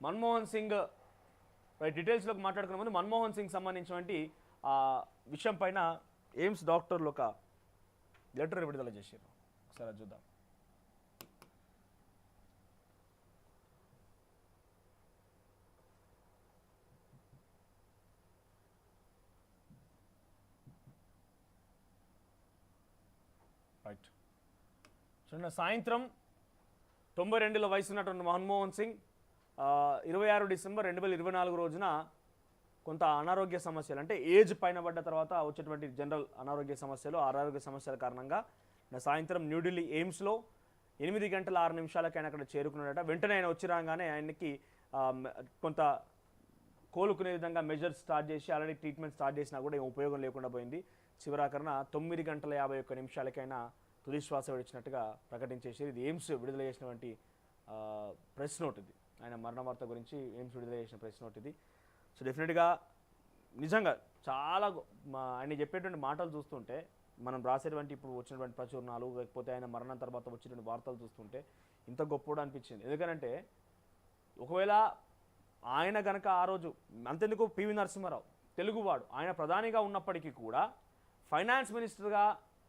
మన్మోహన్ సింగ్ డీటెయిల్స్లోకి మాట్లాడుకునే ముందు మన్మోహన్ సింగ్ సంబంధించినటువంటి విషయం పైన ఎయిమ్స్ డాక్టర్లు ఒక లెటర్ విడుదల చేశారు. ఒకసారి చూద్దాం. రైట్, చిన్న సాయంత్రం 92 వయసు ఉన్నటువంటి మన్మోహన్ సింగ్ 26 డిసెంబర్ 2024 రోజున కొంత అనారోగ్య సమస్యలు, అంటే ఏజ్ పైన పడ్డ తర్వాత వచ్చేటువంటి జనరల్ అనారోగ్య సమస్యలు, ఆరోగ్య సమస్యల కారణంగా సాయంత్రం న్యూఢిల్లీ ఎయిమ్స్లో 8 గంటల 6 నిమిషాలకి ఆయన అక్కడ చేరుకున్నాడట. వెంటనే ఆయన వచ్చి రాగానే ఆయనకి కొంత కోలుకునే విధంగా మెజర్స్ స్టార్ట్ చేసి ఆల్రెడీ ట్రీట్మెంట్ స్టార్ట్ చేసినా కూడా ఏం ఉపయోగం లేకుండా పోయింది. చివరాకరణ 9 గంటల 51 నిమిషాలకైనా తుది శ్వాస విడిచినట్టుగా ప్రకటించేసి ఇది ఎయిమ్స్ విడుదల చేసినటువంటి ప్రెస్ నోట్. ఇది ఆయన మరణ వార్త గురించి ఎయిమ్స్ విడుదల చేసిన ప్రెస్ నోట్ ఇది. సో డెఫినెట్గా నిజంగా చాలా ఆయన చెప్పేటువంటి మాటలు చూస్తుంటే, మనం రాసేటువంటి ఇప్పుడు వచ్చినటువంటి ప్రచురణాలు, లేకపోతే ఆయన మరణం తర్వాత వచ్చినటువంటి వార్తలు చూస్తుంటే ఇంత గొప్పగా అనిపించింది. ఎందుకంటే ఒకవేళ ఆయన కనుక ఆ రోజు అంతెందుకు పివి నరసింహారావు తెలుగువాడు, ఆయన ప్రధానిగా ఉన్నప్పటికీ కూడా ఫైనాన్స్ మినిస్టర్గా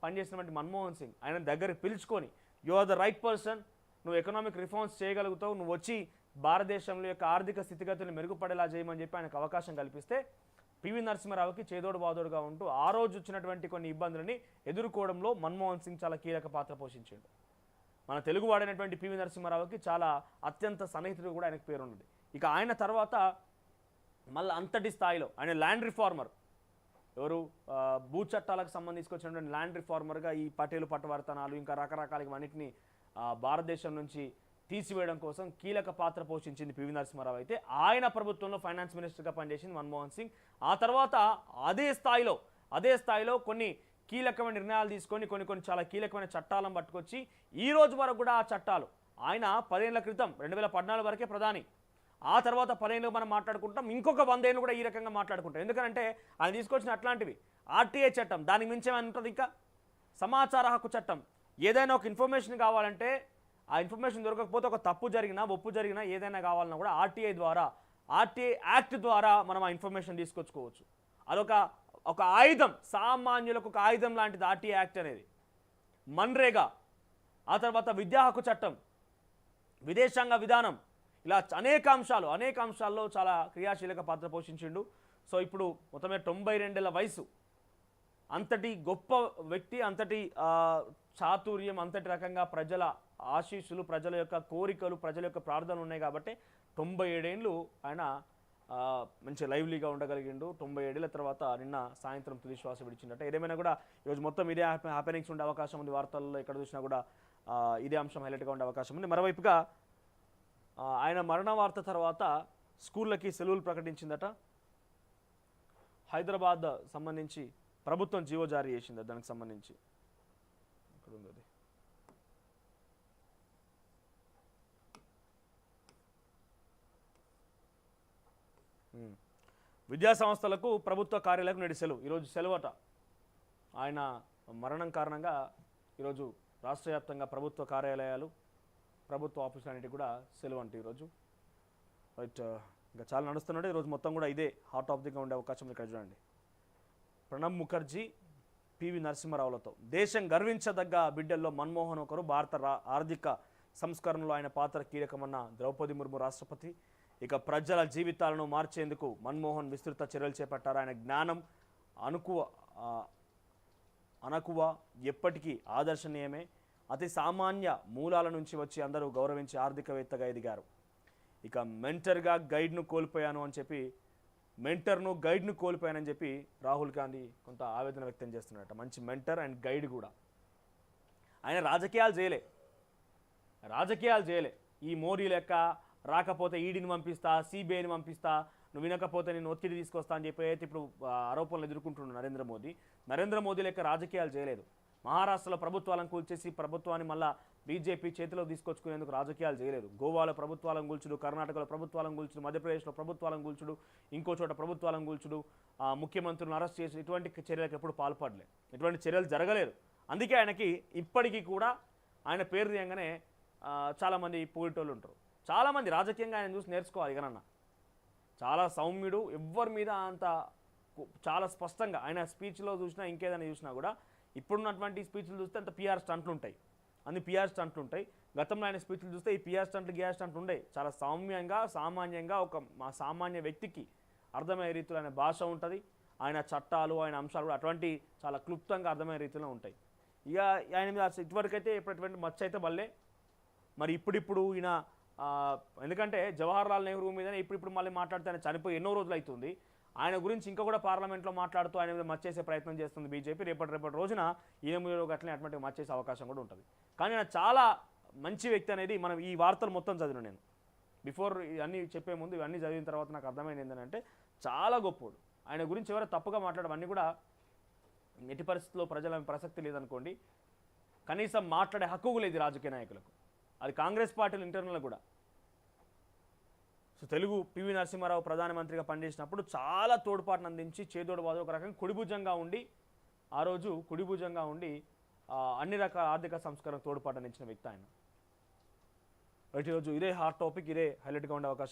పనిచేసినటువంటి మన్మోహన్ సింగ్ ఆయన దగ్గరికి పిలుచుకొని, you are the right person, నువ్వు ఎకనామిక్ రిఫార్మ్స్ చేయగలుగుతావు, నువ్వు వచ్చి భారతదేశంలో యొక్క ఆర్థిక స్థితిగతులు మెరుగుపడేలా చేయమని చెప్పి ఆయనకు అవకాశం కల్పిస్తే పివి నరసింహారావుకి చేదోడు బాదోడుగా ఉంటూ ఆ రోజు వచ్చినటువంటి కొన్ని ఇబ్బందులని ఎదుర్కోవడంలో మన్మోహన్ సింగ్ చాలా కీలక పాత్ర పోషించాడు. మన తెలుగు వాడైనటువంటి పివి నరసింహారావుకి చాలా అత్యంత సన్నిహితుడు కూడా ఆయనకు పేరున్నది. ఇక ఆయన తర్వాత మళ్ళీ అంతటి స్థాయిలో ఆయన ల్యాండ్ రిఫార్మర్, ఎవరు భూ చట్టాలకు సంబంధించి వచ్చినటువంటి ల్యాండ్ రిఫార్మర్గా ఈ పటేలు పట్టవర్తనాలు ఇంకా రకరకాల అన్నింటినీ భారతదేశం నుంచి తీసివేయడం కోసం కీలక పాత్ర పోషించింది పివి నరసింహారావు. అయితే ఆయన ప్రభుత్వంలో ఫైనాన్స్ మినిస్టర్గా పనిచేసింది మన్మోహన్ సింగ్. ఆ తర్వాత అదే స్థాయిలో కొన్ని కీలకమైన నిర్ణయాలు తీసుకొని కొన్ని చాలా కీలకమైన చట్టాలను పట్టుకొచ్చి ఈ రోజు వరకు కూడా ఆ చట్టాలు, ఆయన 10 ఏళ్ల క్రితం 2014 వరకే ప్రధాని, ఆ తర్వాత 10 ఏళ్ళు మనం మాట్లాడుకుంటాం, ఇంకొక 100 ఏళ్ళు కూడా ఈ రకంగా మాట్లాడుకుంటాం. ఎందుకంటే ఆయన తీసుకొచ్చిన అట్లాంటివి ఆర్టీఐ చట్టం, దానికి మించేమని ఉంటుంది, ఇంకా సమాచార హక్కు చట్టం. ఏదైనా ఒక ఇన్ఫర్మేషన్ కావాలంటే ఆ ఇన్ఫర్మేషన్ దొరకకపోతే ఒక తప్పు జరిగినా ఒప్పు జరిగినా ఏదైనా కావాలన్నా కూడా ఆర్టీఐ యాక్ట్ ద్వారా మనం ఆ ఇన్ఫర్మేషన్ తీసుకొచ్చుకోవచ్చు. అదొక ఆయుధం, సామాన్యులకు ఒక ఆయుధం లాంటిది ఆర్టీఐ యాక్ట్ అనేది. మన్రేగా, ఆ తర్వాత విద్యా హక్కు చట్టం, విదేశాంగ విధానం, ఇలా అనేక అంశాల్లో చాలా క్రియాశీలక పాత్ర పోషించిండు. సో ఇప్పుడు మొత్తమే 92 ఏళ్ల వయసు, అంతటి గొప్ప వ్యక్తి, అంతటి చాతుర్యం, అంతటి రకంగా ప్రజల ఆశీస్సులు, ప్రజల యొక్క కోరికలు, ప్రజల యొక్క ప్రార్థనలు ఉన్నాయి కాబట్టి 97 ఏళ్ళు ఆయన మంచి లైవ్లీగా ఉండగలిగిండు. 97 ఏళ్ల తర్వాత నిన్న సాయంత్రం తుది శ్వాస విడిచిందట. ఏదేమైనా కూడా ఈరోజు మొత్తం ఇదే హ్యాపెనింగ్స్ ఉండే అవకాశం ఉంది. వార్తల్లో ఎక్కడ చూసినా కూడా ఇదే అంశం హైలైట్గా ఉండే అవకాశం ఉంది. మరోవైపుగా ఆయన మరణ వార్త తర్వాత స్కూళ్ళకి సెలవులు ప్రకటించిందట. హైదరాబాద్ సంబంధించి ప్రభుత్వం జీవో జారీ చేసింది. దానికి సంబంధించి ఇక్కడ ఉంది అది. విద్యా సంస్థలకు, ప్రభుత్వ కార్యాలయాలకు నేడు సెలవు. ఈరోజు సెలవట. ఆయన మరణం కారణంగా ఈరోజు రాష్ట్ర వ్యాప్తంగా ప్రభుత్వ కార్యాలయాలు, ప్రభుత్వ ఆఫీసులన్నిటికీ కూడా సెలవు అంటే ఈరోజు. రైట్, ఇంకా చాలా నడుస్తున్నాడు ఈరోజు మొత్తం కూడా ఇదే హాట్ టాపిక్గా ఉండే అవకాశం ఇక్కడ చూడండి. ప్రణబ్ ముఖర్జీ, పివి నరసింహారావులతో దేశం గర్వించదగ్గ బిడ్డల్లో మన్మోహన్ ఒకరు. భారత ఆర్థిక సంస్కరణలో ఆయన పాత్ర కీలకమన్న ద్రౌపది ముర్ము రాష్ట్రపతి. ఇక ప్రజల జీవితాలను మార్చేందుకు మన్మోహన్ విస్తృత చర్యలు చేపట్టారు. ఆయన జ్ఞానం, అనకువ ఎప్పటికీ ఆదర్శనీయమే. అతి సామాన్య మూలాల నుంచి వచ్చి అందరూ గౌరవించి ఆర్థికవేత్తగా ఎదిగారు. ఇక మెంటర్ను గైడ్ను కోల్పోయానని చెప్పి రాహుల్ గాంధీ కొంత ఆవేదన వ్యక్తం చేస్తున్నారట. మంచి మెంటర్ అండ్ గైడ్ కూడా. ఆయన రాజకీయాలు చేయలే. ఈ మోడీ లెక్క రాకపోతే ఈడీని పంపిస్తా, సిబిఐని పంపిస్తా, నువ్వు వినకపోతే నేను ఒత్తిడి తీసుకొస్తా అని చెప్పి అయితే ఇప్పుడు ఆరోపణలు ఎదుర్కొంటున్నాడు నరేంద్ర మోదీ లెక్క రాజకీయాలు చేయలేదు. మహారాష్ట్రలో ప్రభుత్వాలను కూల్చేసి ప్రభుత్వాన్ని మళ్ళా బీజేపీ చేతిలో తీసుకొచ్చుకునేందుకు రాజకీయాలు చేయలేదు. గోవాలో ప్రభుత్వాలను కూల్చుడు, కర్ణాటకలో ప్రభుత్వాలను కూల్చుడు, మధ్యప్రదేశ్లో ప్రభుత్వాలను కూల్చుడు, ఇంకో చోట ప్రభుత్వాలను కూల్చుడు, ముఖ్యమంత్రులను అరెస్ట్ చేసి ఇటువంటి చర్యలకు ఎప్పుడు పాల్పడలేదు. ఇటువంటి చర్యలు జరగలేదు. అందుకే ఆయనకి ఇప్పటికీ కూడా ఆయన పేరు తీయంగానే చాలామంది పొగిటోళ్ళు ఉంటారు. చాలామంది రాజకీయంగా ఆయన చూసి నేర్చుకోవాలి ఇకనన్నా. చాలా సౌమ్యుడు, ఎవ్వరి మీద అంత చాలా స్పష్టంగా ఆయన స్పీచ్లో చూసినా ఇంకేదైనా చూసినా కూడా ఇప్పుడున్నటువంటి స్పీచ్లు చూస్తే అంత పిఆర్ స్టంట్లు ఉంటాయి, అన్ని పిఆర్ స్టంట్లు ఉంటాయి. గతంలో ఆయన స్పీచ్లు చూస్తే ఈ పిఆర్ స్టంట్లు గిఆర్ స్టంట్లు ఉండేవి. చాలా సౌమ్యంగా సామాన్యంగా మా సామాన్య వ్యక్తికి అర్థమయ్యే రీతిలో ఆయన భాష ఉంటుంది. ఆయన చట్టాలు ఆయన అంశాలు కూడా అటువంటి చాలా క్లుప్తంగా అర్థమయ్యే రీతిలో ఉంటాయి. ఇక ఆయన మీద ఇటువరకైతే ఎటువంటి మచ్చ అయితే వల్లే మరి ఇప్పుడు ఈయన ఎందుకంటే జవహర్లాల్ నెహ్రూ మీదనే ఇప్పుడు మళ్ళీ మాట్లాడితే ఆయన చనిపోయి ఎన్నో రోజులు అవుతుంది. ఆయన గురించి ఇంకా కూడా పార్లమెంట్లో మాట్లాడుతూ ఆయన మీద మచ్చేసే ప్రయత్నం చేస్తుంది బీజేపీ. రేపటి రోజున ఈయన మీద అట్లనే అటువంటి మచ్చేసే అవకాశం కూడా ఉంటుంది. కానీ ఆయన చాలా మంచి వ్యక్తి అనేది మనం ఈ వార్తలు మొత్తం చదివిన నేను బిఫోర్ ఇవన్నీ చెప్పే ముందు ఇవన్నీ చదివిన తర్వాత నాకు అర్థమైంది ఏంటంటే చాలా గొప్పోడు. ఆయన గురించి ఎవరో తప్పుగా మాట్లాడవన్నీ కూడా ఎట్టి పరిస్థితుల్లో ప్రజల ప్రసక్తి లేదనుకోండి. కనీసం మాట్లాడే హక్కు లేదు రాజకీయ నాయకులకు, అది కాంగ్రెస్ పార్టీలు ఇంటర్నల్ కూడా. సో తెలుగు పివి నరసింహారావు ప్రధానమంత్రిగా పనిచేసినప్పుడు చాలా తోడ్పాటును అందించి చేదోడు వాదు ఒక రకంగా కుడిభుజంగా ఉండి ఆ రోజు కుడిభుజంగా ఉండి అన్ని రకాల ఆర్థిక సంస్కరణ తోడ్పాటు అందించిన వ్యక్తి ఆయన. ఈరోజు ఇదే హాట్ టాపిక్, ఇదే హైలైట్గా ఉండే అవకాశం.